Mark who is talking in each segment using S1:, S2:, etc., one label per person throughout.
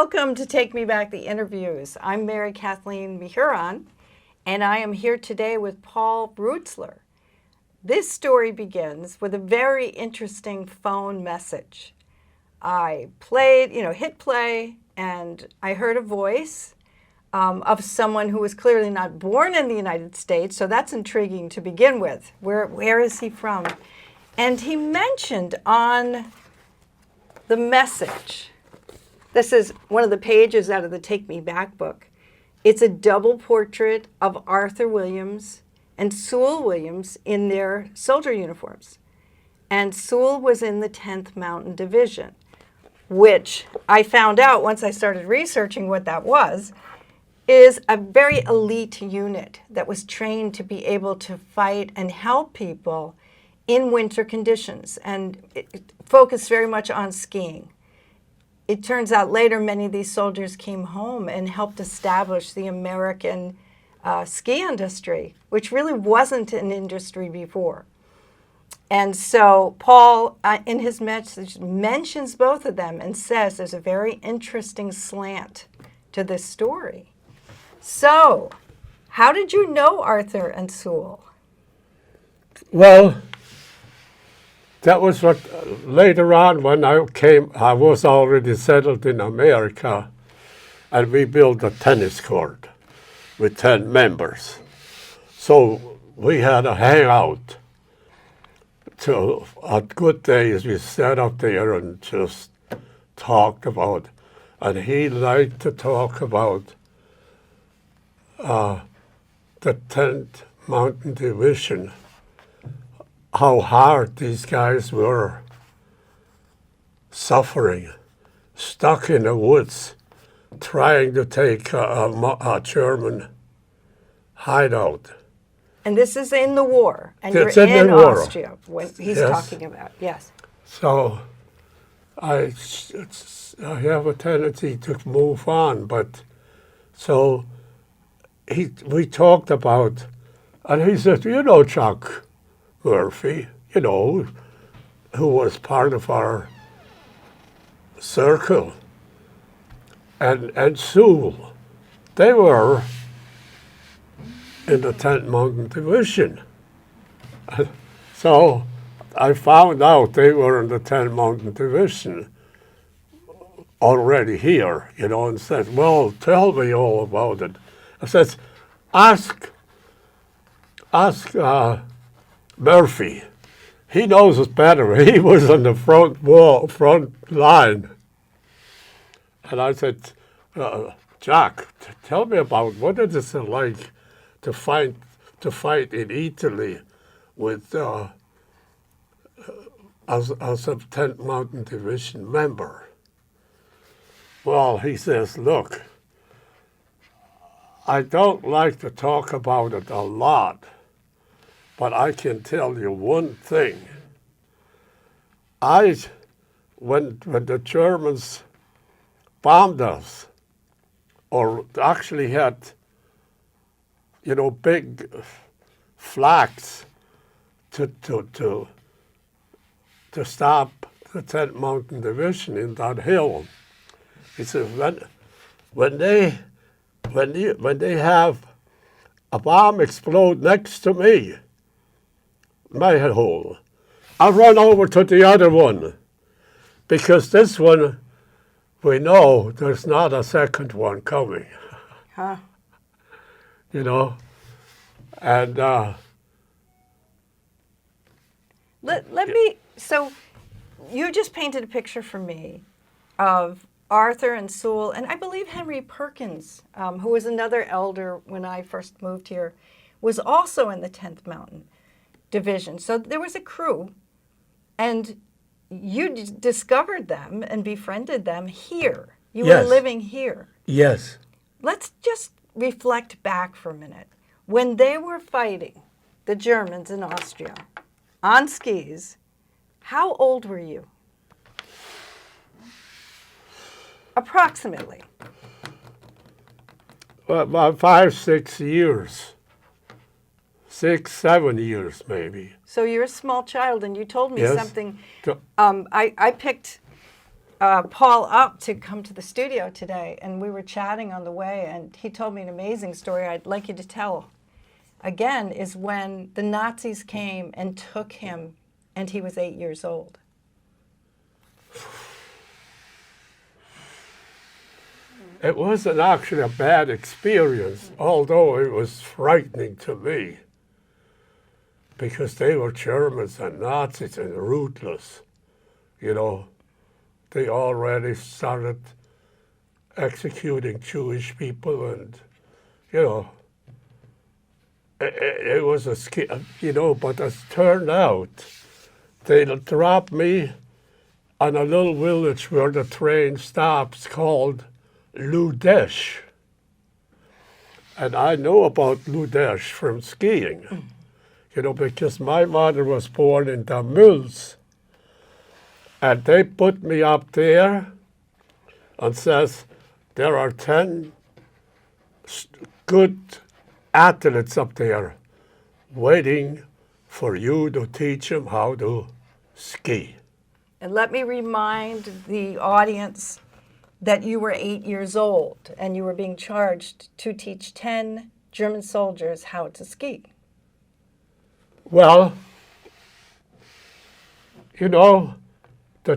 S1: Welcome to Take Me Back the Interviews. I'm Mary Kathleen Mehuron, and I am here today with Paul Ruezler. This story begins with a very interesting phone message. I played, hit play, and I heard a voice of someone who was clearly not born in the United States, so that's intriguing to begin with. Where is he from? And he mentioned on the message, this is one of the pages out of the Take Me Back book. It's a double portrait of Arthur Williams and Sewell Williams in their soldier uniforms. And Sewell was in the 10th Mountain Division, which I found out once I started researching what that was, is a very elite unit that was trained to be able to fight and help people in winter conditions, and it focused very much on skiing. It turns out later many of these soldiers came home and helped establish the American ski industry, which really wasn't an industry before. And so Paul, in his message, mentions both of them and says there's a very interesting slant to this story. So, how did you know Arthur and Sewell?
S2: Well, that was what later on when I came, I was already settled in America, and we built a tennis court with 10 members. So we had a hangout. So on good days we sat up there and just talked about, and he liked to talk about the 10th Mountain Division, how hard these guys were suffering, stuck in the woods, trying to take a German hideout.
S1: And this is in the war, and
S2: It's
S1: you're
S2: in
S1: in
S2: the war.
S1: Austria when he's
S2: Yes.
S1: talking about, yes.
S2: So I have a tendency to move on, but so we talked about, and he said, Chuck Murphy, who was part of our circle, and Sewell, they were in the 10th Mountain Division. So I found out they were in the 10th Mountain Division already here, and said, well, tell me all about it. I said, ask Murphy. He knows it better. He was on the front line. And I said, Jack, tell me about what it is like to fight in Italy with as a 10th Mountain Division member. Well, he says, look, I don't like to talk about it a lot, but I can tell you one thing. When the Germans bombed us, or actually had, big flags to stop the 10th Mountain Division in that hill. He said, when they have a bomb explode next to me, my hole, I'll run over to the other one, because this one, we know there's not a second one coming.
S1: Huh.
S2: And
S1: so you just painted a picture for me of Arthur and Sewell, and I believe Henry Perkins, who was another elder when I first moved here, was also in the 10th Mountain Division. So there was a crew, and you discovered them and befriended them here. You were
S2: Yes.
S1: living here.
S2: yes,
S1: Let's just reflect back for a minute. When they were fighting the Germans in Austria on skis, how old were you? Approximately.
S2: about 5, 6 years. 6, 7 years maybe.
S1: So you're a small child, and you told me
S2: Yes.
S1: something.
S2: So-
S1: I picked Paul up to come to the studio today, and we were chatting on the way, and he told me an amazing story I'd like you to tell. Again, is when the Nazis came and took him, and he was 8 years old.
S2: It wasn't actually a bad experience, although it was frightening to me, because they were Germans and Nazis and ruthless. You know, they already started executing Jewish people, and, you know, it was a you know, but as it turned out, they dropped me on a little village where the train stops called Ludesh. And I know about Ludesh from skiing, you know, because my mother was born in the mills. And they put me up there and says, there are 10 good athletes up there waiting for you to teach them how to ski.
S1: And let me remind the audience that you were 8 years old and you were being charged to teach 10 German soldiers how to ski.
S2: Well, you know, the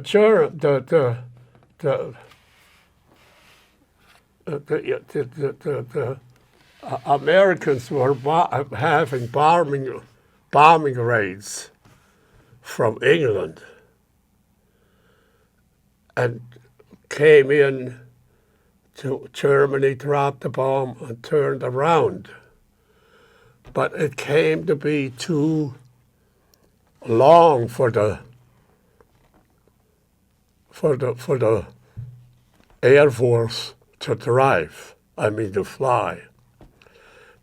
S2: Americans were having bombing raids from England and came in to Germany, dropped the bomb, and turned around. But it came to be too long for the Air Force to drive, to fly.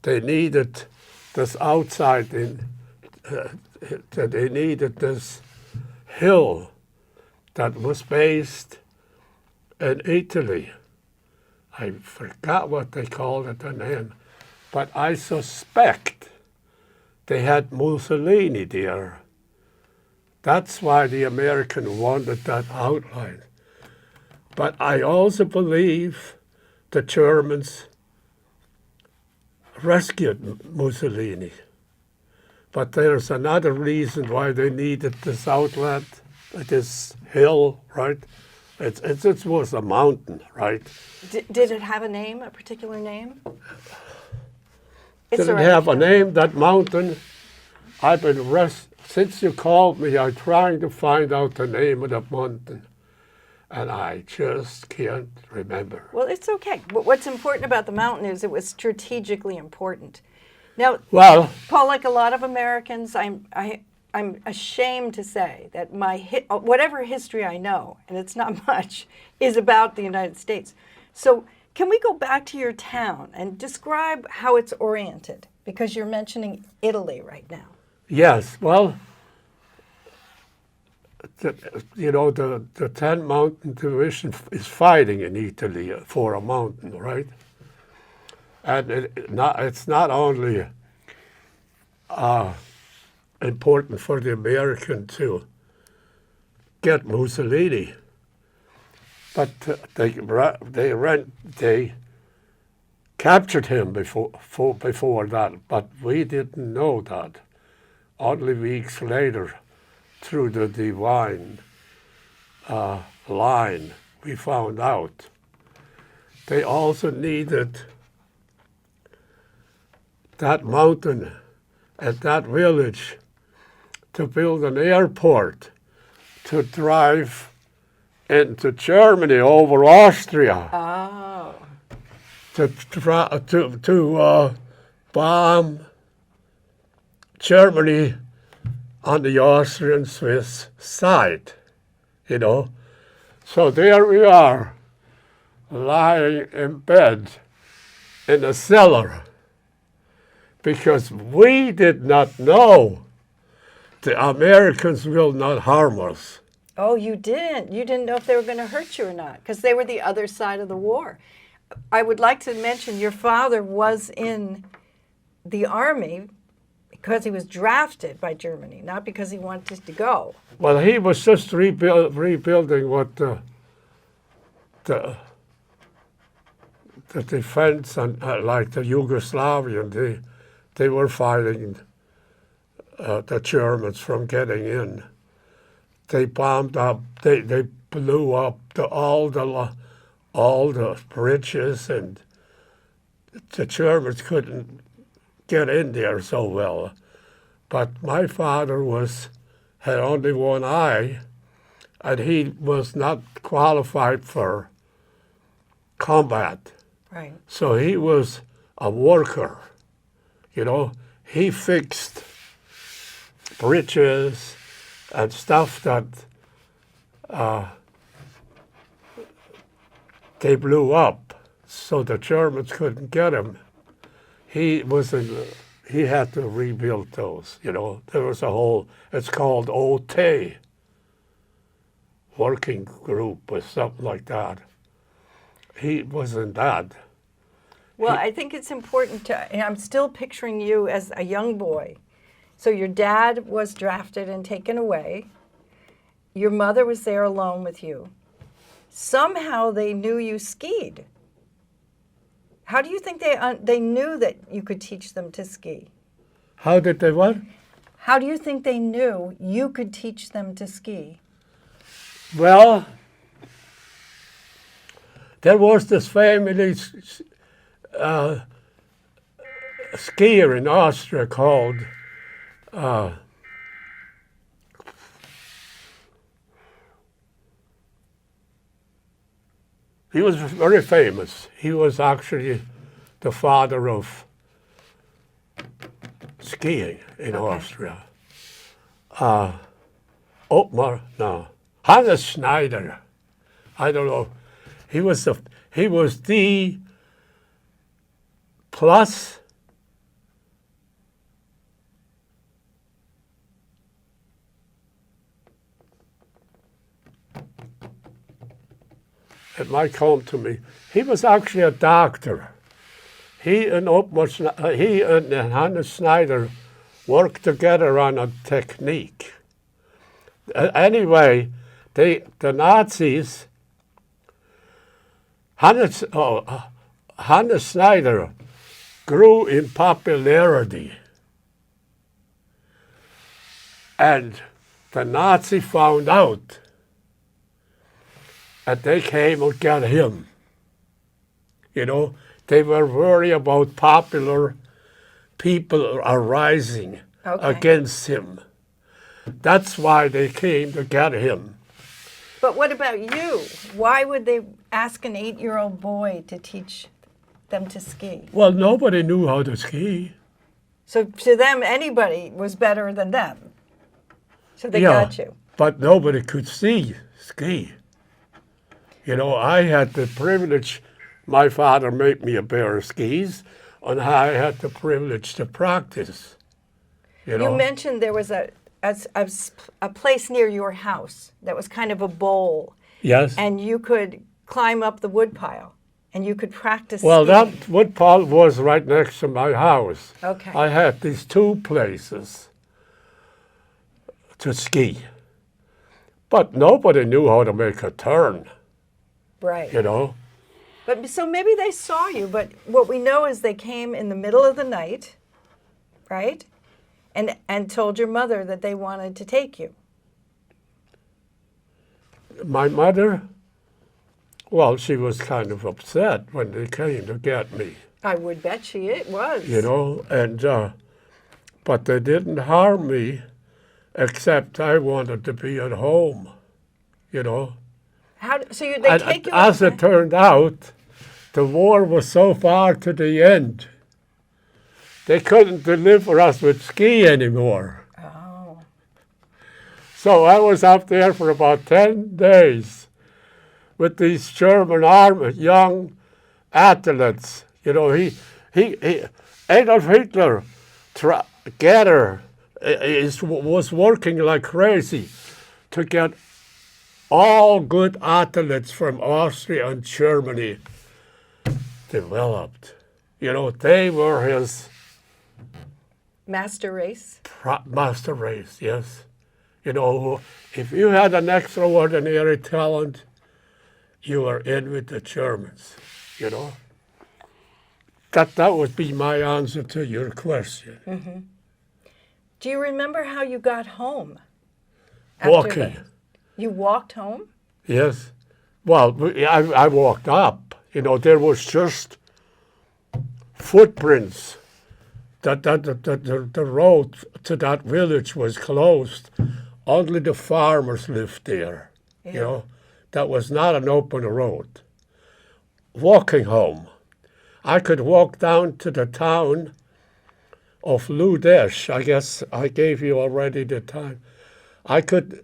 S2: They needed this outside, they needed this hill that was based in Italy. I forgot what they called it the name, but I suspect they had Mussolini there. That's why the American wanted that outline. But I also believe the Germans rescued Mussolini. But there's another reason why they needed this outlet, this hill, right? It was a mountain, right?
S1: Did it have a name, a particular name?
S2: Did it have a name, that mountain? I've been since you called me, I'm trying to find out the name of the mountain, and I just can't remember.
S1: Well, it's okay. But what's important about the mountain is it was strategically important. Now,
S2: well,
S1: Paul, like a lot of Americans, I'm ashamed to say that whatever history I know, and it's not much, is about the United States. So can we go back to your town and describe how it's oriented? Because you're mentioning Italy right now.
S2: Yes, well, the 10 Mountain Division is fighting in Italy for a mountain, right? And it's not only important for the American to get Mussolini, but they captured him before that, but we didn't know that. Only weeks later, through the divine line, we found out. They also needed that mountain and that village to build an airport to drive into Germany over Austria.
S1: Oh.
S2: To bomb Germany on the Austrian-Swiss side, So there we are, lying in bed in a cellar, because we did not know the Americans will not harm us.
S1: Oh, you didn't? You didn't know if they were going to hurt you or not, because they were the other side of the war. I would like to mention your father was in the army because he was drafted by Germany, not because he wanted to go.
S2: Well, he was just rebuilding what the defense and like the Yugoslavian, they were fighting the Germans from getting in. They bombed up. They blew up all the bridges, and the Germans couldn't get in there so well. But my father had only one eye, and he was not qualified for combat.
S1: Right.
S2: So he was a worker, you know. He fixed bridges and stuff that they blew up, so the Germans couldn't get him. He had to rebuild those, you know. There was a whole, it's called OT, working group or something like that. He was in that.
S1: Well, I think it's important to, and I'm still picturing you as a young boy. So your dad was drafted and taken away. Your mother was there alone with you. Somehow they knew you skied. How do you think they knew that you could teach them to ski?
S2: How did they what?
S1: How do you think they knew you could teach them to ski?
S2: Well, there was this family skier in Austria called he was very famous. He was actually the father of skiing in Austria. Ottmar, no, Hannes Schneider. I don't know. He was the plus it might come to me. He was actually a doctor. He and Hannes Schneider worked together on a technique. Anyway, the Nazis, Hannes Schneider grew in popularity. And the Nazi found out, and they came and got him. You know, they were worried about popular people arising against him. That's why they came to get him.
S1: But what about you? Why would they ask an 8-year-old boy to teach them to ski?
S2: Well, nobody knew how to ski.
S1: So to them, anybody was better than them. So they got you.
S2: But nobody could ski. You know, I had the privilege, my father made me a pair of skis, and I had the privilege to practice. You know?
S1: You mentioned there was a place near your house that was kind of a bowl.
S2: Yes.
S1: And you could climb up the woodpile, and you could practice
S2: Well,
S1: skiing.
S2: that woodpile was right next to my house.
S1: Okay.
S2: I had these two places to ski. But nobody knew how to make a turn,
S1: Right.
S2: you know.
S1: But so maybe they saw you, but what we know is they came in the middle of the night, right? And told your mother that they wanted to take you.
S2: My mother, well, she was kind of upset when they came to get me,
S1: I would bet it was.
S2: you know, and but they didn't harm me, except I wanted to be at home, you know.
S1: They
S2: And
S1: take you
S2: as
S1: out
S2: it turned out, the war was so far to the end, they couldn't deliver us with ski anymore.
S1: Oh.
S2: So I was up there for about 10 days with these German army, young athletes. You know, Adolf Hitler was working like crazy to get all good athletes from Austria and Germany developed. You know, they were his
S1: Master race.
S2: master race, yes. You know, if you had an extraordinary talent, you were in with the Germans, you know. That would be my answer to your question.
S1: Mm-hmm. Do you remember how you got home?
S2: Walking.
S1: You walked home?
S2: Yes. Well, I walked up. You know, there was just footprints. The road to that village was closed. Only the farmers lived there.
S1: Yeah.
S2: You know, that was not an open road. Walking home. I could walk down to the town of Ludesh. I guess I gave you already the time. I could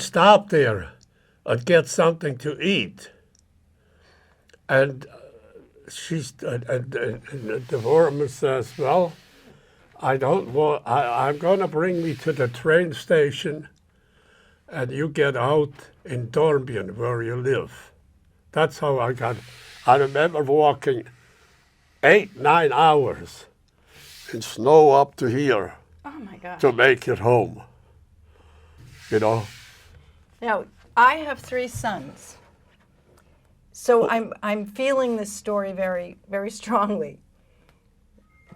S2: stop there and get something to eat. And the woman says, well, I'm going to bring me to the train station and you get out in Dornbirn where you live. That's how I remember walking 8-9 hours in snow up to here.
S1: Oh my gosh.
S2: To make it home, you know.
S1: Now, I have 3 sons, so I'm feeling this story very, very strongly.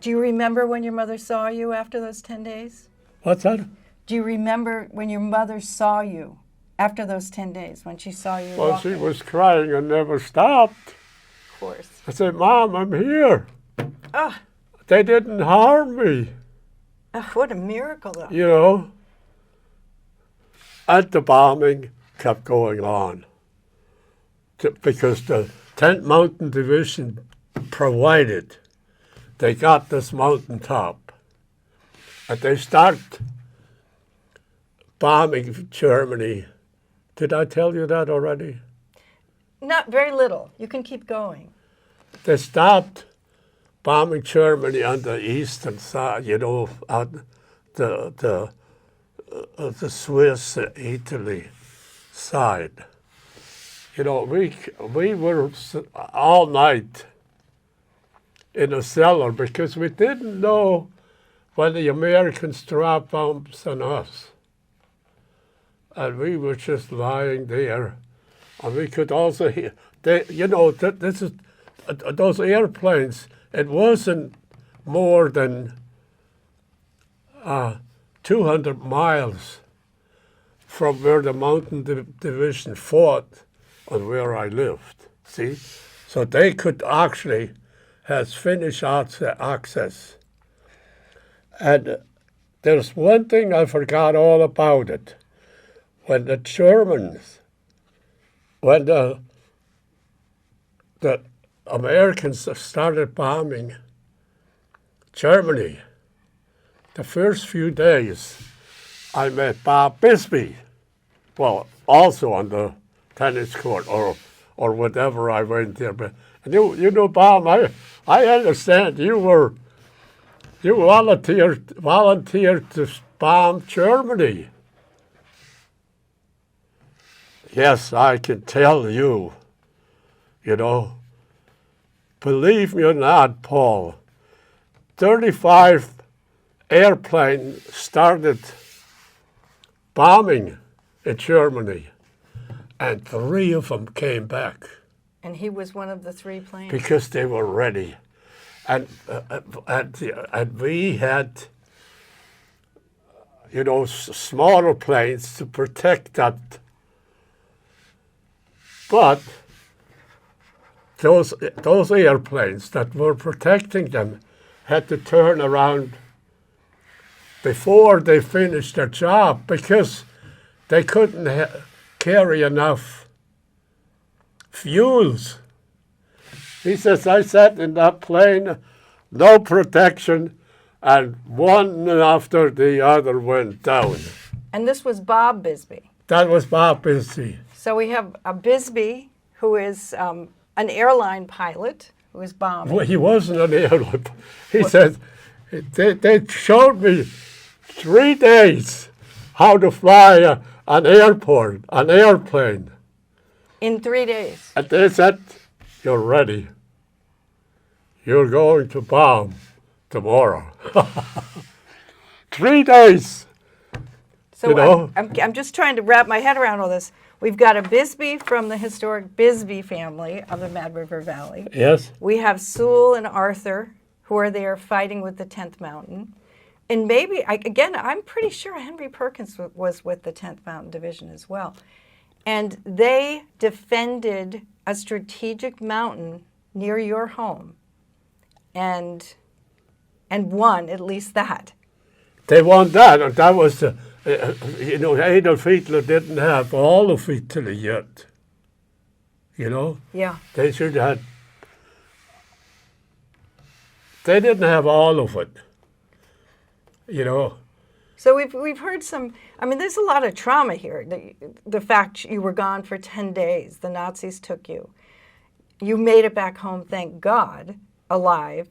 S1: Do you remember when your mother saw you after those 10 days?
S2: What's that?
S1: Do you remember when your mother saw you after those 10 days, when she saw you
S2: Well,
S1: walking?
S2: she was crying and never stopped.
S1: Of course.
S2: I said, Mom, I'm here.
S1: Oh,
S2: They didn't harm me,
S1: what a miracle, though.
S2: you know. And the bombing kept going on because the 10th Mountain Division provided. They got this mountaintop. And they start bombing Germany. Did I tell you that already?
S1: Not very little. You can keep going.
S2: They stopped bombing Germany on the eastern side, you know, on the Swiss, Italy side. You know, we were all night in a cellar because we didn't know when the Americans dropped bombs on us. And we were just lying there. And we could also hear, this is, those airplanes, it wasn't more than 200 miles from where the Mountain Division fought and where I lived, see? So they could actually have Finnish access. And there's one thing I forgot all about it. When the Germans, when the Americans started bombing Germany, the first few days, I met Bob Bisbee. Well, also on the tennis court or whatever I went there. But you know, Bob, I understand you volunteered to bomb Germany. Yes, I can tell you, you know. Believe me or not, Paul, 35 airplanes started bombing in Germany, and 3 of them came back.
S1: And he was one of the 3 planes?
S2: Because they were ready. And we had, you know, smaller planes to protect that. But those airplanes that were protecting them had to turn around before they finished their job because they couldn't carry enough fuels. He says, I sat in that plane, no protection, and one after the other went down.
S1: And this was Bob Bisbee?
S2: That was Bob Bisbee.
S1: So we have a Bisbee who is an airline pilot who is bombing.
S2: Well, he wasn't an airline. He said, they showed me 3 days how to fly an airplane.
S1: In 3 days?
S2: And they said, you're ready. You're going to bomb tomorrow. 3 days.
S1: So
S2: You know?
S1: I'm just trying to wrap my head around all this. We've got a Bisbee from the historic Bisbee family of the Mad River Valley.
S2: Yes.
S1: We have Sewell and Arthur, who are there fighting with the 10th Mountain. And maybe, I'm pretty sure Henry Perkins was with the 10th Mountain Division as well. And they defended a strategic mountain near your home and won at least that.
S2: They won that, and that was the, Adolf Hitler didn't have all of Italy yet. You know?
S1: Yeah.
S2: They should have. They didn't have all of it. You know?
S1: So we've heard some, there's a lot of trauma here. The fact you were gone for 10 days, the Nazis took you. You made it back home, thank God, alive.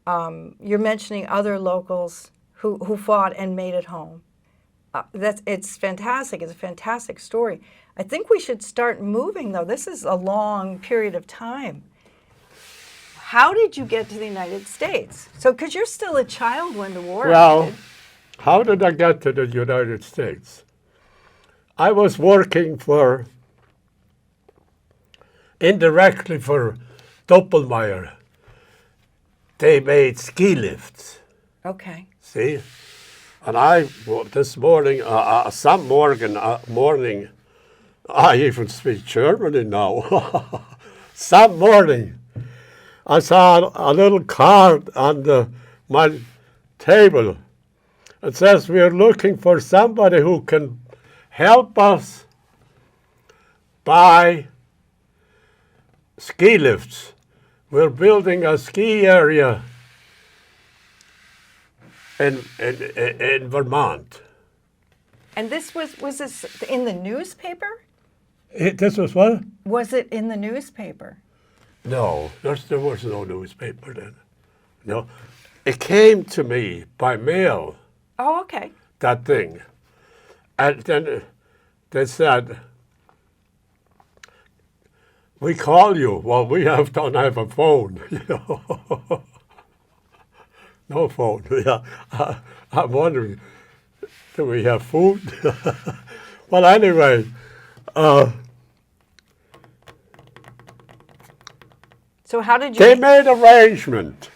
S1: You're mentioning other locals who fought and made it home. It's fantastic. It's a fantastic story. I think we should start moving, though. This is a long period of time. How did you get to the United States? So, because you're still a child when the war ended.
S2: How did I get to the United States? I was working indirectly for Doppelmayr. They made ski lifts.
S1: Okay.
S2: See? And this morning, some morning, I even speak German now. Some morning, I saw a little card on my table. It says, we are looking for somebody who can help us buy ski lifts. We're building a ski area in Vermont.
S1: And this was this in the newspaper?
S2: This was what?
S1: Was it in the newspaper?
S2: No, there was no newspaper then. No, it came to me by mail.
S1: Oh, okay.
S2: That thing, and then they said, "We call you." Well, we don't have a phone, you know. No phone. Yeah, I'm wondering, do we have food? Well, anyway.
S1: So how did you?
S2: They made arrangement.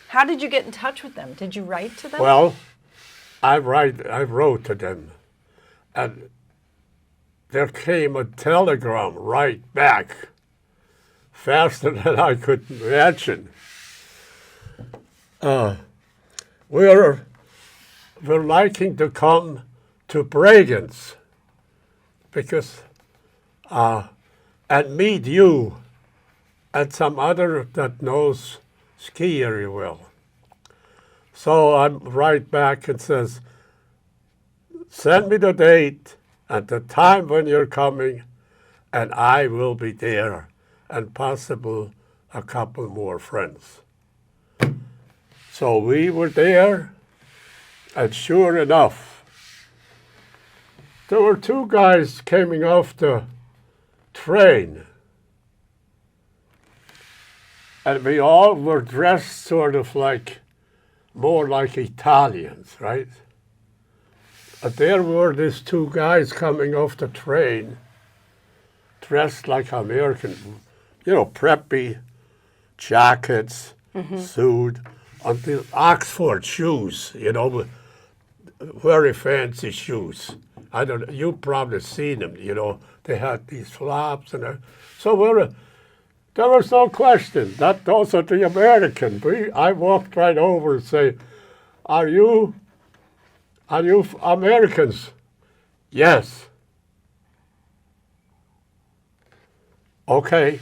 S1: How did you get in touch with them? Did you write to them?
S2: Well, I wrote to them, and there came a telegram right back, faster than I could imagine. We're liking to come to Bregenz because and meet you and some other that knows ski very well. So I write back and says, send me the date and the time when you're coming, and I will be there, and possible a couple more friends. So we were there, and sure enough, there were two guys coming off the train, and we all were dressed sort of more like Italians, right? But there were these two guys coming off the train, dressed like American, preppy jackets, suit, and the Oxford shoes, very fancy shoes. I don't know, you've probably seen them, they had these flops and so there was no question that those are the Americans. I walked right over and say, are you Americans? Yes. Okay.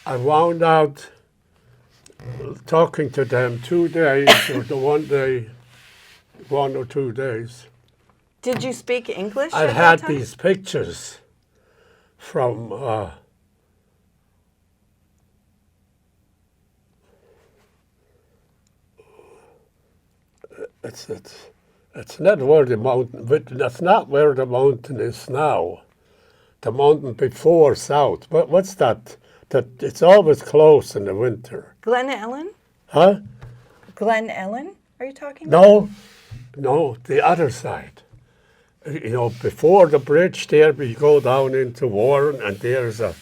S2: I wound out talking to them 2 days, or the 1 or 2 days.
S1: Did you speak English
S2: I
S1: at
S2: had
S1: that time?
S2: these pictures from it's not where the mountain, but that's not where the mountain is now. The mountain before south. What's that? That it's always closed in the winter.
S1: Glen Ellen?
S2: Huh?
S1: Glen Ellen, are you talking about?
S2: No, No, the other side. Before the bridge there, we go down into Warren, and there's a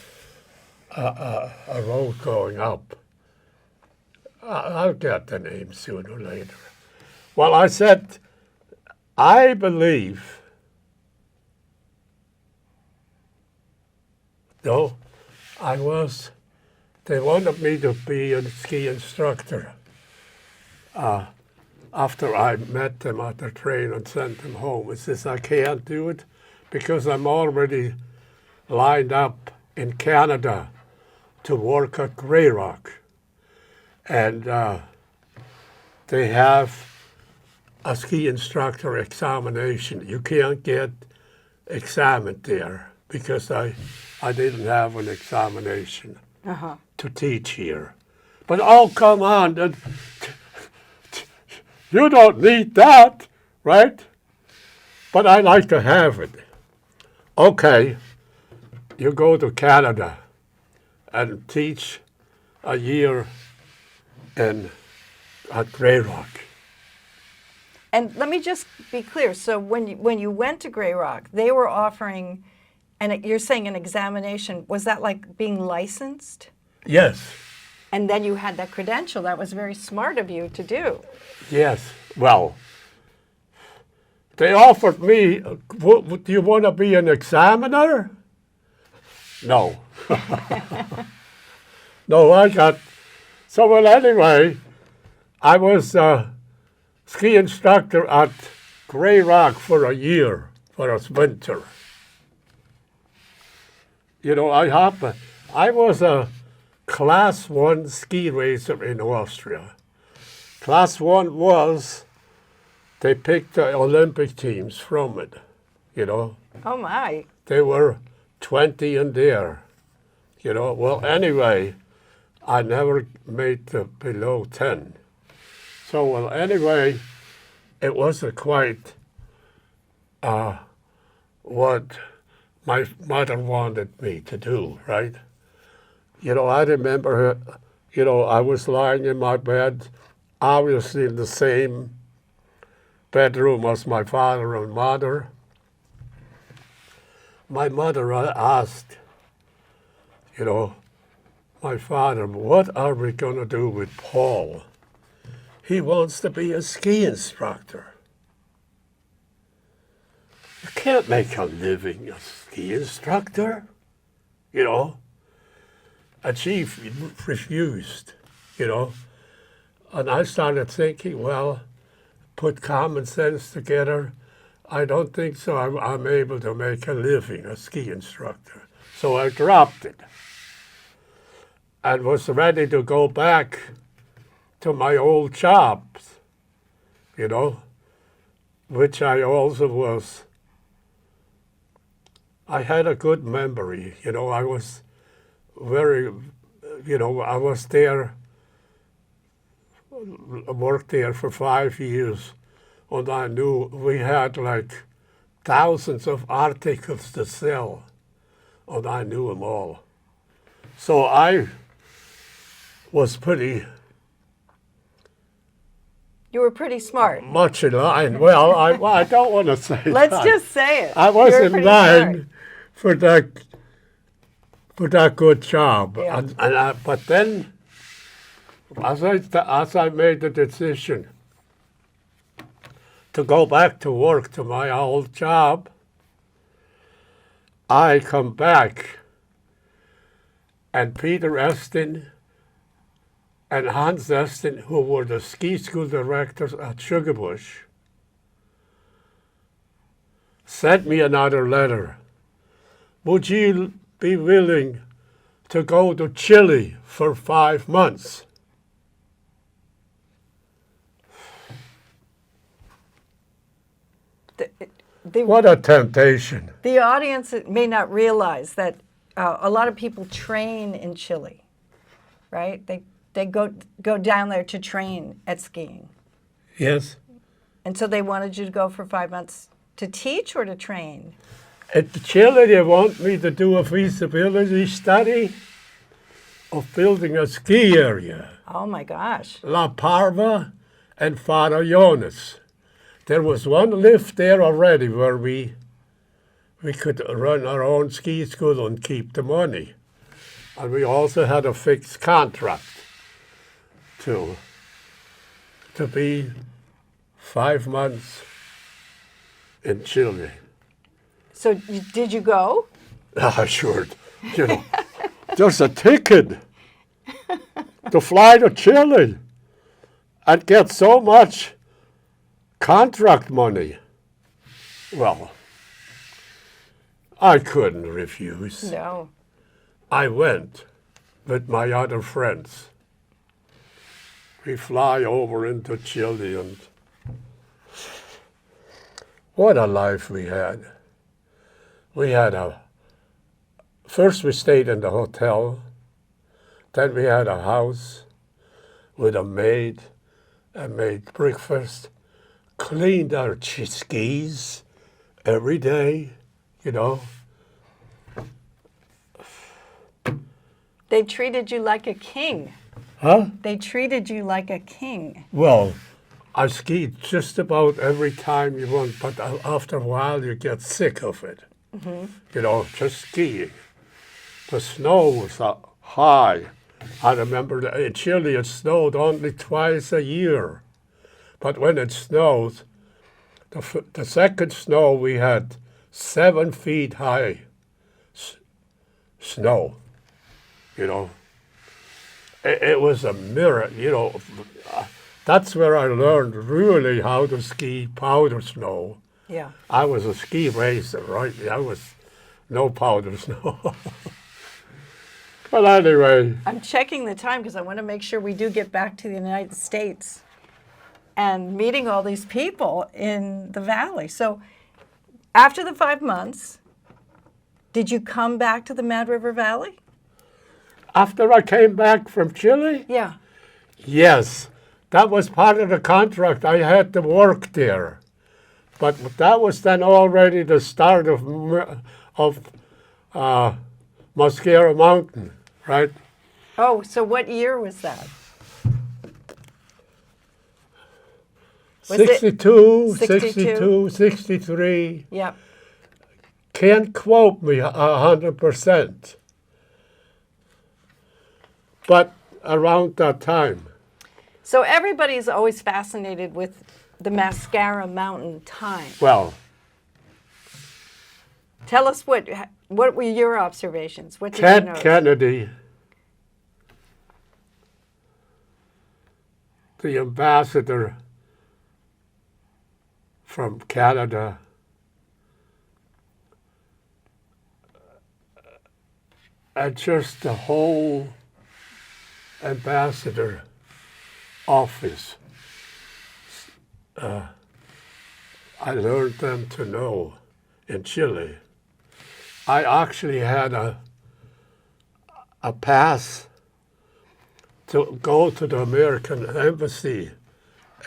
S2: road going up. I'll get the name sooner or later. Well, I said, I believe, no, they wanted me to be a ski instructor. After I met them at the train and sent them home, I says, I can't do it because I'm already lined up in Canada to work at Grey Rock. And they have a ski instructor examination. You can't get examined there because I didn't have an examination to teach here. But oh, come on, you don't need that, right? But I like to have it. Okay, you go to Canada and teach a year at Grey Rock.
S1: And let me just be clear. So when you went to Grey Rock, they were offering, and you're saying an examination. Was that like being licensed?
S2: Yes.
S1: And then you had that credential. That was very smart of you to do.
S2: Yes. Well, they offered me, do you want to be an examiner? No. No, I got, so well anyway, I was a ski instructor at Grey Rock for a year, for a winter. I was a Class 1 ski racer in Austria. Class 1 was, they picked the Olympic teams from it,
S1: Oh my.
S2: They were 20 in there, Well, anyway, I never made the below 10. So, well, anyway, it wasn't quite what my mother wanted me to do, right? I remember, I was lying in my bed, obviously in the same bedroom as my father and mother. My mother asked, my father, what are we going to do with Paul? He wants to be a ski instructor. You can't make a living as a ski instructor, And she refused, And I started thinking, well, put common sense together. I don't think so. I'm able to make a living as a ski instructor. So I dropped it and was ready to go back to my old jobs, which I also was. I had a good memory, I was very, I was there, worked there for 5 years, and I knew we had like thousands of articles to sell, and I knew them all. So I was pretty...
S1: You were pretty smart.
S2: Much in line. Well, I don't want to say
S1: Let's
S2: that.
S1: just say it.
S2: I was
S1: You were
S2: in
S1: pretty
S2: line
S1: smart.
S2: for that good job.
S1: Yeah.
S2: But then, as I made the decision to go back to work to my old job, I come back, and Peter Estin and Hans Estin, who were the ski school directors at Sugarbush, sent me another letter. Would you be willing to go to Chile for 5 months? What a temptation.
S1: The audience may not realize that a lot of people train in Chile, right? They go down there to train at skiing.
S2: Yes.
S1: And so they wanted you to go for 5 months to teach or to train?
S2: At Chile, they want me to do a feasibility study of building a ski area.
S1: Oh my gosh.
S2: La Parva and Farallones. there was one lift there already where we could run our own ski school and keep the money. And we also had a fixed contract to be 5 months in Chile.
S1: So did you go?
S2: Sure. You know, there's a ticket to fly to Chile and get so much contract money. Well, I couldn't refuse.
S1: No.
S2: I went with my other friends. We fly over into Chile, and what a life we had. First we stayed in the hotel, then we had a house with a maid and made breakfast, cleaned our skis every day, you know.
S1: They treated you like a king.
S2: Huh?
S1: They treated you like a king.
S2: Well, I skied just about every time you want, but after a while you get sick of it. Mm-hmm. You know, just skiing. The snow was high. I remember that in Chile it snowed only twice a year. But when it snowed, the second snow we had 7 feet high snow. You know, it was a miracle. You know, that's where I learned really how to ski powder snow.
S1: Yeah.
S2: I was a ski racer, right? I was no powder snow. But anyway.
S1: I'm checking the time because I want to make sure we do get back to the United States and meeting all these people in the valley. So after the 5 months, did you come back to the Mad River Valley?
S2: After I came back from Chile?
S1: Yeah.
S2: Yes. That was part of the contract. I had to work there. But that was then already the start of Mosquera Mountain, right?
S1: Oh, so what year was that? Was
S2: 62,
S1: 62?
S2: 63.
S1: Yep.
S2: Can't quote me 100%. But around that time.
S1: So everybody's always fascinated with the Mascara Mountain time.
S2: Well,
S1: tell us what were your observations? What did you
S2: Ted
S1: notice?
S2: Kennedy, the ambassador from Canada, and just the whole ambassador office. I learned them to know in Chile. I actually had a pass to go to the American embassy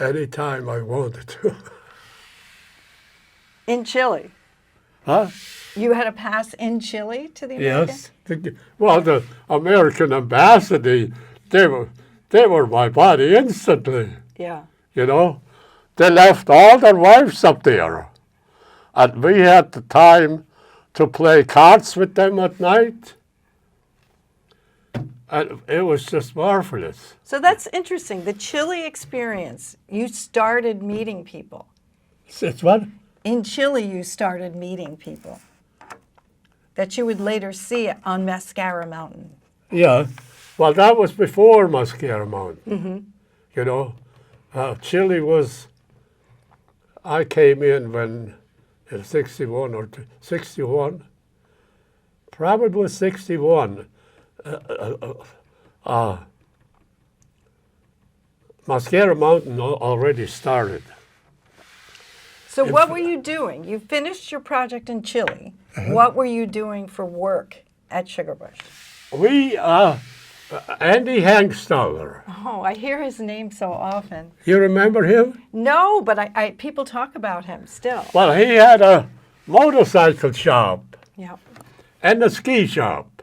S2: anytime I wanted to.
S1: In Chile?
S2: Huh?
S1: You had a pass in Chile to the American?
S2: Yes. Well, the American embassy, they were my buddy instantly.
S1: Yeah.
S2: You know, they left all their wives up there, and we had the time to play cards with them at night, and it was just marvelous.
S1: So that's interesting. The Chile experience, you started meeting people.
S2: It's what?
S1: In Chile, you started meeting people that you would later see on Mascara Mountain.
S2: Yeah. Well, that was before Mosquera Mountain. Mm-hmm. You know, Chile was, I came in when, in 61 or 61, probably was 61. Mosquera Mountain already started.
S1: So what were you doing? You finished your project in Chile.
S2: Uh-huh.
S1: What were you doing for work at Sugarbush?
S2: We, Andy Hangstaller.
S1: Oh, I hear his name so often.
S2: You remember him?
S1: No, but I people talk about him still.
S2: Well, he had a motorcycle shop
S1: Yeah.
S2: and a ski shop.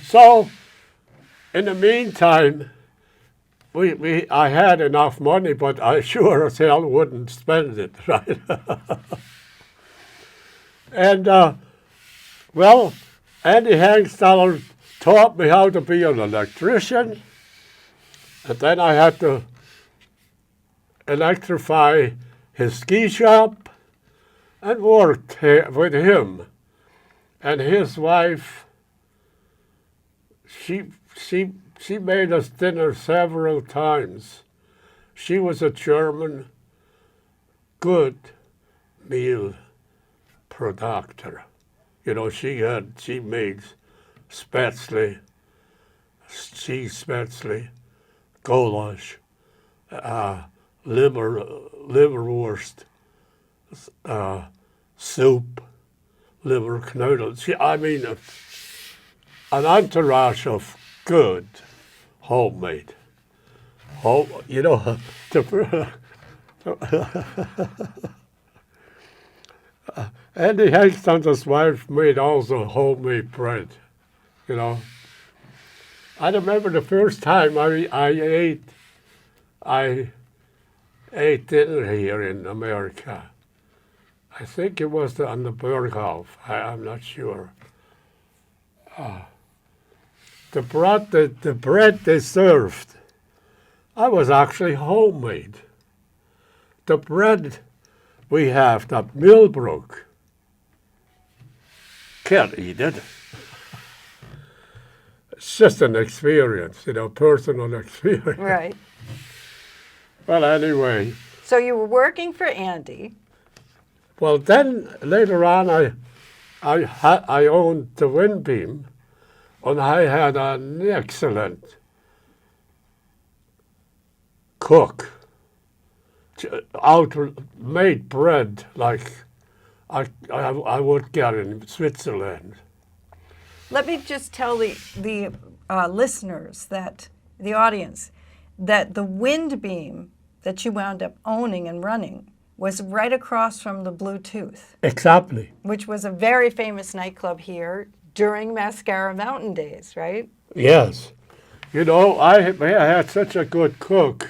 S2: So, in the meantime, I had enough money, but I sure as hell wouldn't spend it, right? And, well, Andy Hangstaller taught me how to be an electrician, and then I had to electrify his ski shop and worked with him. And his wife, she made us dinner several times. She was a German good meal producer. You know, she made spätzle, cheese spätzle, goulash, liverwurst, soup, liver noodles. I mean, an entourage of good homemade. You know, Andy Hangstander's wife made also homemade bread, you know. I remember the first time I ate dinner here in America. I think it was on the Berghof. I'm not sure. The bread they served, I was actually homemade. The bread we have, that Millbrook, can't eat it. It's just an experience, you know, personal experience.
S1: Right.
S2: Well, anyway.
S1: So you were working for Andy.
S2: Well, then later on, I owned the wind beam, and I had an excellent cook. Made bread like I would get in Switzerland.
S1: Let me just tell the listeners, that the audience, that the wind beam that you wound up owning and running was right across from the Blue Tooth.
S2: Exactly.
S1: Which was a very famous nightclub here during Mascara Mountain days, right?
S2: Yes. You know, I had such a good cook.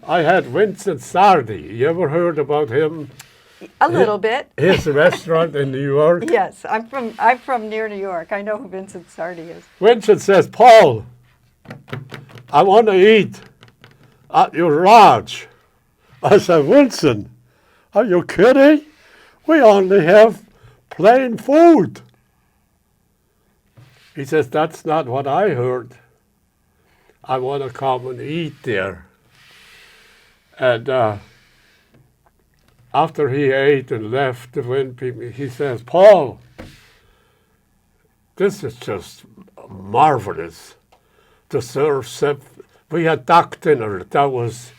S2: I had Vincent Sardi. You ever heard about him?
S1: A little bit.
S2: His restaurant in New York?
S1: Yes, I'm from near New York. I know who Vincent Sardi is.
S2: Vincent says, Paul, I want to eat at your lodge. I said, Vincent, are you kidding? We only have plain food. He says, that's not what I heard. I want to come and eat there. And after he ate and left the wind beam, he says, Paul, this is just marvelous to serve. We had duck dinner. That was,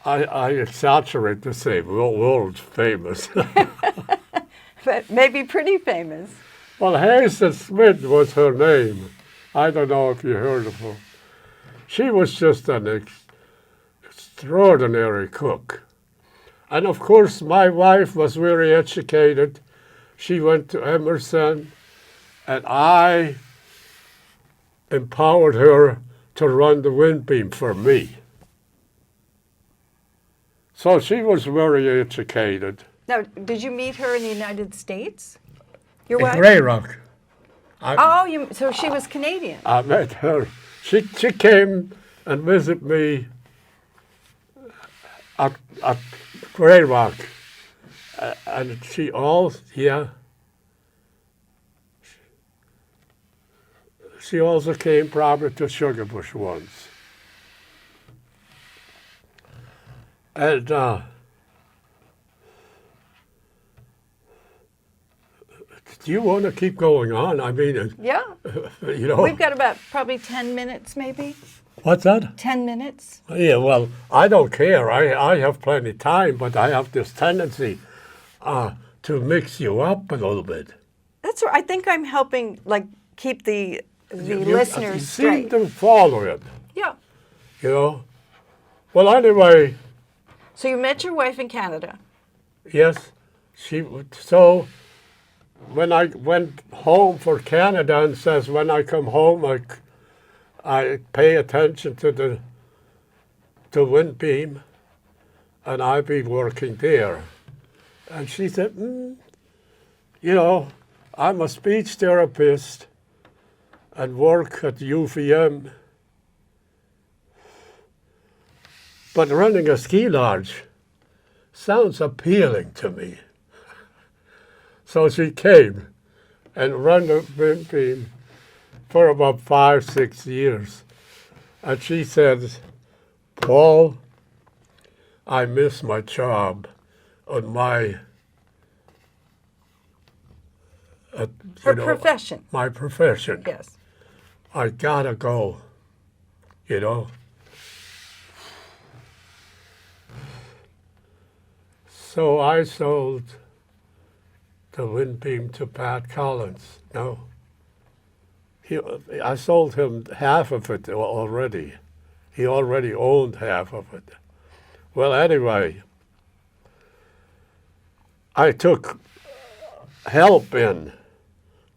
S2: I exaggerate to say, world famous.
S1: But maybe pretty famous.
S2: Well, Hazel Smith was her name. I don't know if you heard of her. She was just an extraordinary cook. And of course, my wife was very educated. She went to Emerson, and I empowered her to run the wind beam for me. So she was very educated.
S1: Now, did you meet her in the United States? Your
S2: In
S1: wife?
S2: Grey Rock.
S1: So she was Canadian.
S2: I met her. She came and visited me at Grey Rock. And she also came probably to Sugarbush once. And do you want to keep going on? I mean,
S1: Yeah.
S2: you know.
S1: We've got about probably 10 minutes, maybe.
S2: What's that?
S1: 10 minutes.
S2: Yeah, well, I don't care. I have plenty of time, but I have this tendency to mix you up a little bit.
S1: That's right. I think I'm helping, like, keep the listeners
S2: you
S1: straight.
S2: seem to follow it,
S1: Yeah.
S2: you know. Well, anyway,
S1: So you met your wife in Canada.
S2: yes, so when I went home for Canada and says, when I come home, I pay attention to the wind beam, and I be working there. And she said, you know, I'm a speech therapist and work at UVM, but running a ski lodge sounds appealing to me. So she came and ran the wind beam for about 5-6 years. And she said, Paul, I miss my job on my
S1: Her profession.
S2: My profession.
S1: Yes.
S2: I gotta go, you know. So I sold the wind beam to Pat Collins. No, I sold him half of it already. He already owned half of it. Well, anyway, I took help in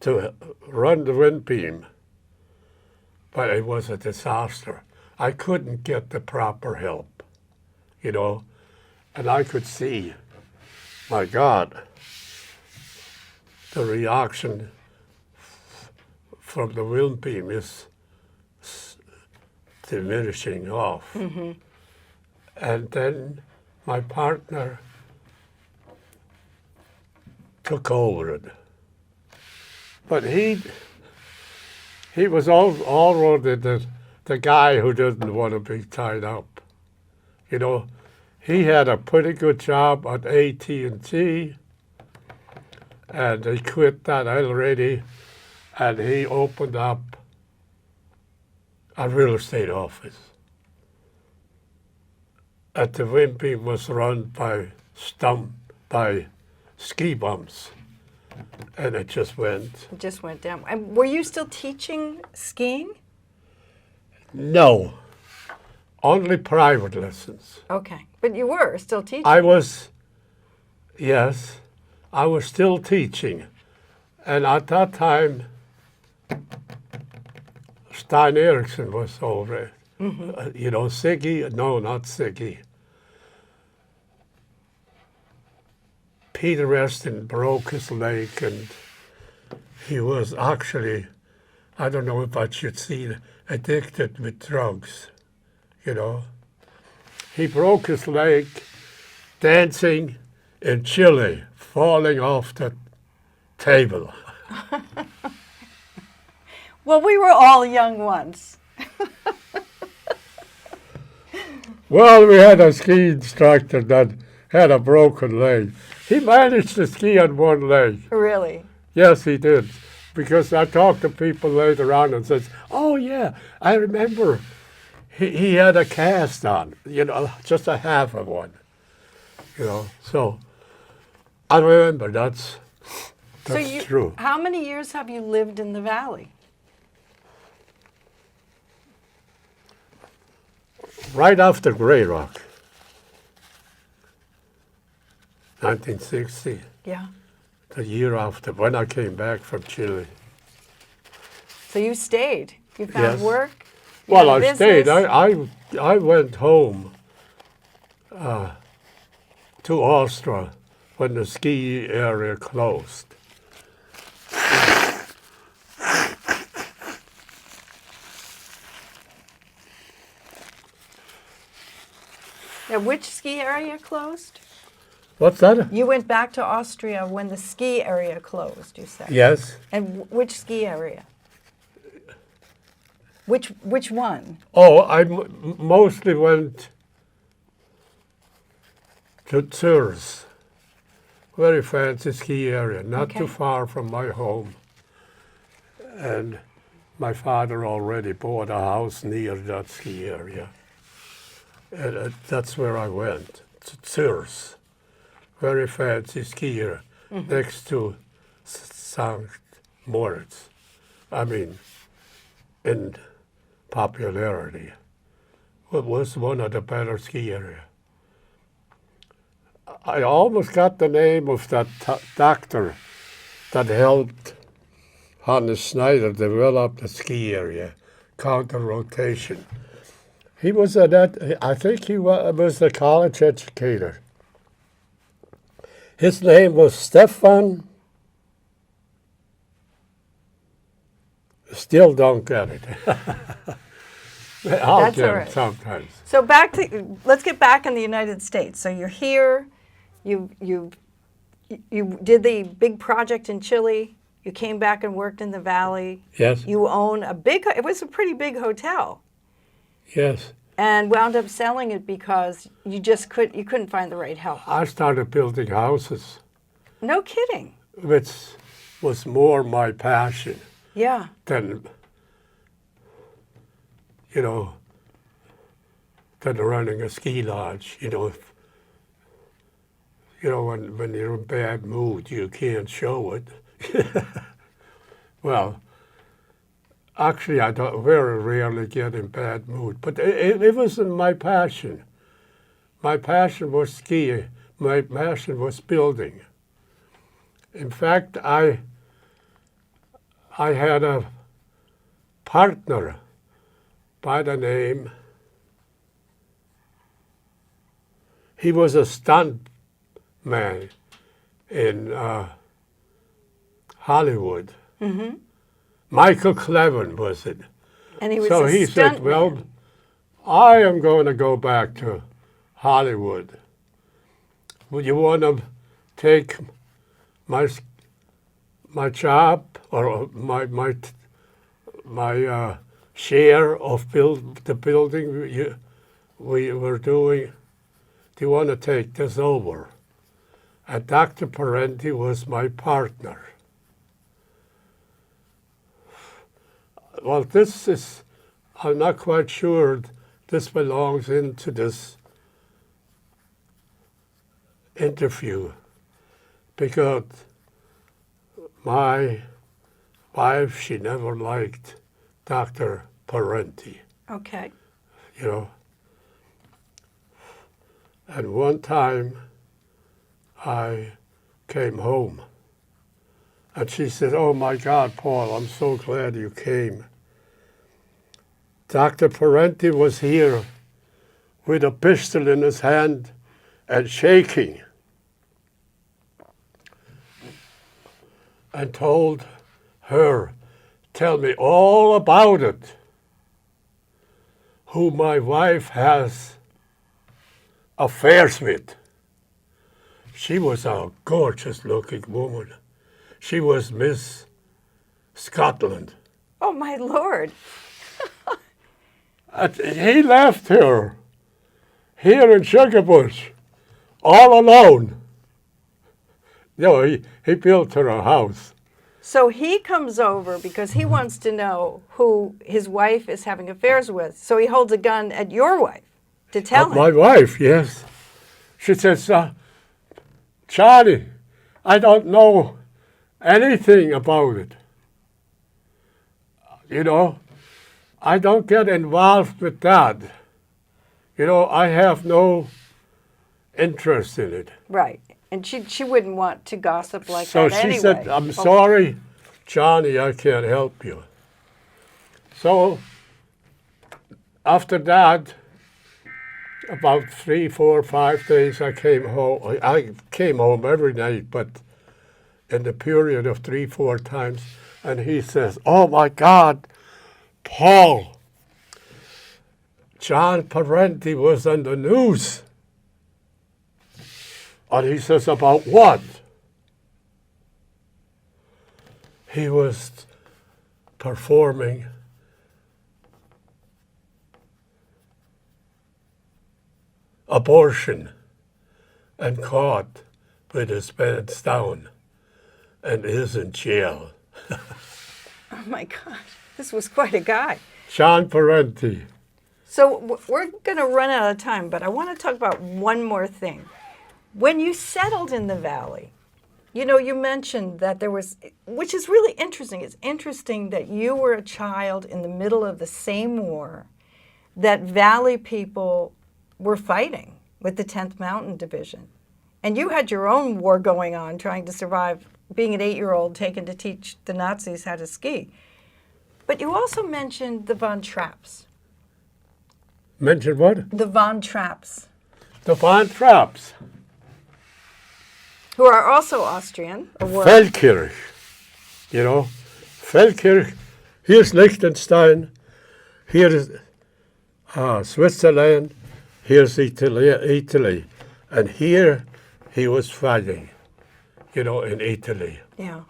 S2: to run the wind beam, but it was a disaster. I couldn't get the proper help, you know, and I could see, my God, the reaction from the wind beam is diminishing off. Mm-hmm. And then my partner took over it. But he was already the guy who didn't want to be tied up. You know, he had a pretty good job at AT&T, and he quit that already, and he opened up a real estate office. And the wind beam was run by ski bumps. And it just went.
S1: It just went down. And were you still teaching skiing?
S2: No, only private lessons.
S1: Okay, but you were still teaching.
S2: Yes, I was still teaching. And at that time, Stein Eriksen was over it. Mm-hmm. You know, Siggy, no, not Siggy. Peter Weston broke his leg, and he was actually, I don't know if I should see it, addicted with drugs, you know. He broke his leg dancing in Chile, falling off the table.
S1: Well, we were all young once.
S2: Well, we had a ski instructor that had a broken leg. He managed to ski on one leg.
S1: Really?
S2: Yes, he did. Because I talked to people later on and said, oh, yeah, I remember he had a cast on, you know, just a half of one. You know, so I remember that's true.
S1: How many years have you lived in the valley?
S2: Right after Grey Rock, 1960.
S1: Yeah.
S2: The year after, when I came back from Chile.
S1: So you stayed. You found
S2: Yes.
S1: work.
S2: Well, I stayed. I went home to Austria when the ski area closed.
S1: Now, which ski area closed?
S2: What's that?
S1: You went back to Austria when the ski area closed, you said.
S2: Yes.
S1: And which ski area? Which one?
S2: Oh, I mostly went to Zürs, very fancy ski area, not too far from my home. And my father already bought a house near that ski area. And that's where I went, to Zürs, very fancy ski area, next to St. Moritz. I mean, in popularity. It was one of the better ski areas. I almost got the name of that doctor that helped Hannes Schneider develop the ski area. counter rotation. He was I think he was a college educator. His name was Stefan. Still don't get it. I'll
S1: That's
S2: get
S1: all right.
S2: it sometimes.
S1: So let's get back in the United States. So you're here, you did the big project in Chile, you came back and worked in the Valley.
S2: Yes.
S1: You own it was a pretty big hotel.
S2: Yes.
S1: And wound up selling it because you couldn't find the right help.
S2: I started building houses,
S1: No kidding.
S2: which was more my passion
S1: Yeah.
S2: than, you know, than running a ski lodge. When you're in a bad mood, you can't show it. Well, actually, I don't very rarely get in bad mood, but it wasn't my passion. My passion was skiing. My passion was building. In fact, I had a partner by the name. He was a stunt man in Hollywood.
S1: Mm-hmm.
S2: Michael Cleven was it.
S1: And he was
S2: So
S1: a
S2: he said,
S1: stuntman.
S2: well, I am going to go back to Hollywood. Would you want to take my job or my share of the building we were doing? Do you want to take this over? And Dr. Parenti was my partner. Well, I'm not quite sure this belongs into this interview because my wife, she never liked Dr. Parenti,
S1: Okay.
S2: you know. And one time I came home and she said, oh my God, Paul, I'm so glad you came. Dr. Parenti was here with a pistol in his hand and shaking and told her, tell me all about it, who my wife has affairs with. She was a gorgeous looking woman. She was Miss Scotland.
S1: Oh, my Lord.
S2: And he left her here in Sugarbush all alone. He built her a house.
S1: So he comes over because he wants to know who his wife is having affairs with. So he holds a gun at your wife to tell him.
S2: My wife, yes. She says, Charlie, I don't know anything about it. I don't get involved with that. I have no interest in it.
S1: Right. And she wouldn't want to gossip like
S2: So
S1: that
S2: she
S1: anyway.
S2: said, I'm sorry, Johnny, I can't help you. So after that, about 3, 4, 5 days, I came home. I came home every night, but in the period of 3, 4 times, and he says, oh my God, Paul, John Parenti was on the news. And he says, about what? He was performing abortion and caught with his pants down and is in jail.
S1: Oh, my gosh. This was quite a guy.
S2: John Parenti.
S1: So we're going to run out of time, but I want to talk about one more thing. When you settled in the Valley, you mentioned that there was, which is really interesting. It's interesting that you were a child in the middle of the same war that Valley people were fighting with the 10th Mountain Division. And you had your own war going on, trying to survive, being an 8-year-old taken to teach the Nazis how to ski. But you also mentioned the Von Trapps.
S2: Mention what?
S1: The Von Trapps,
S2: The Von Trapps.
S1: who are also Austrian. Or were.
S2: Feldkirch. You know, Feldkirch. Here's Liechtenstein. Here is Switzerland. Here's Italy. And here he was fighting, you know, in Italy.
S1: Yeah.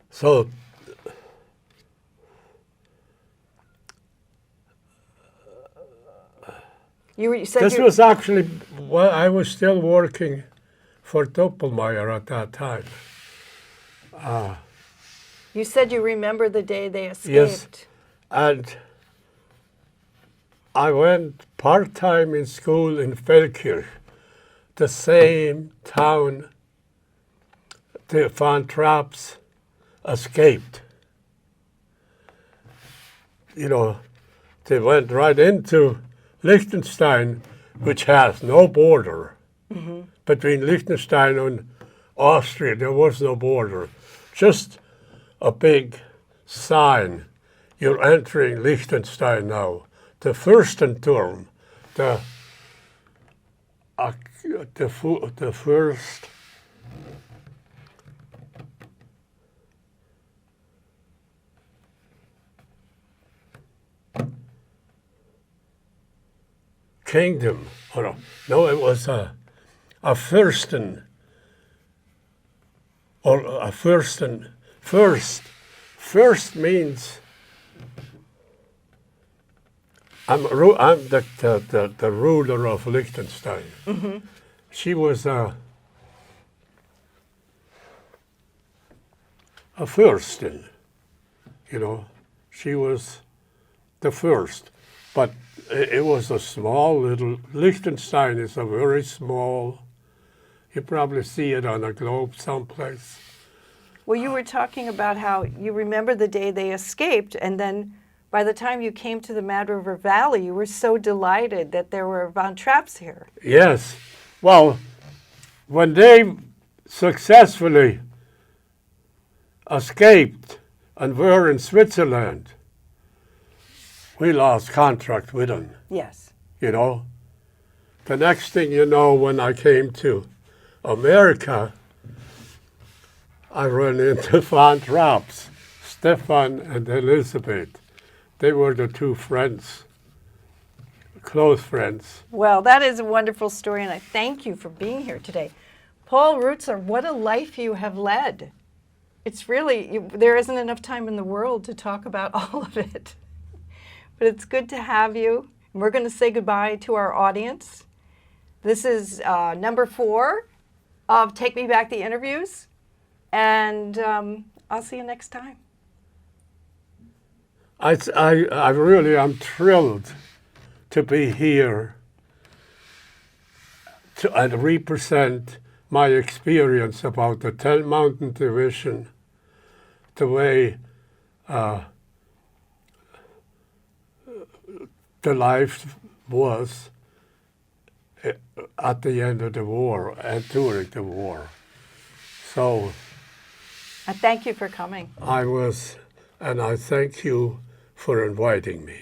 S2: So
S1: You said
S2: this was actually while I was still working for Doppelmayr at that time.
S1: you said you remember the day they escaped.
S2: Yes. And I went part-time in school in Feldkirch, the same town the Von Trapps escaped. You know, they went right into Liechtenstein, which has no border. Between Liechtenstein and Austria, there was no border. Just a big sign. You're entering Liechtenstein now. The Fürstenturm, the first kingdom. Or no, it was a Fürsten, or a Fürsten. First means I'm the ruler of Liechtenstein. She was a Fürstin, you know. She was the first, but it was a small little. Liechtenstein is a very small. You probably see it on a globe someplace.
S1: Well, you were talking about how you remember the day they escaped, and then by the time you came to the Mad River Valley, you were so delighted that there were Von Trapps here.
S2: Yes. Well, when they successfully escaped and were in Switzerland, we lost contact with them,
S1: Yes.
S2: you know. The next thing you know, when I came to America, I ran into Von Trapps, Stefan and Elizabeth. They were the two friends, close friends.
S1: Well, that is a wonderful story, and I thank you for being here today. Paul Ruezler, what a life you have led. It's really, there isn't enough time in the world to talk about all of it. But it's good to have you. And we're going to say goodbye to our audience. This is number 4 of Take Me Back the Interviews. And I'll see you next time.
S2: I really am thrilled to be here and represent my experience about the 10 Mountain Division, the way the life was at the end of the war and during the war. So
S1: I thank you for coming.
S2: and I thank you for inviting me.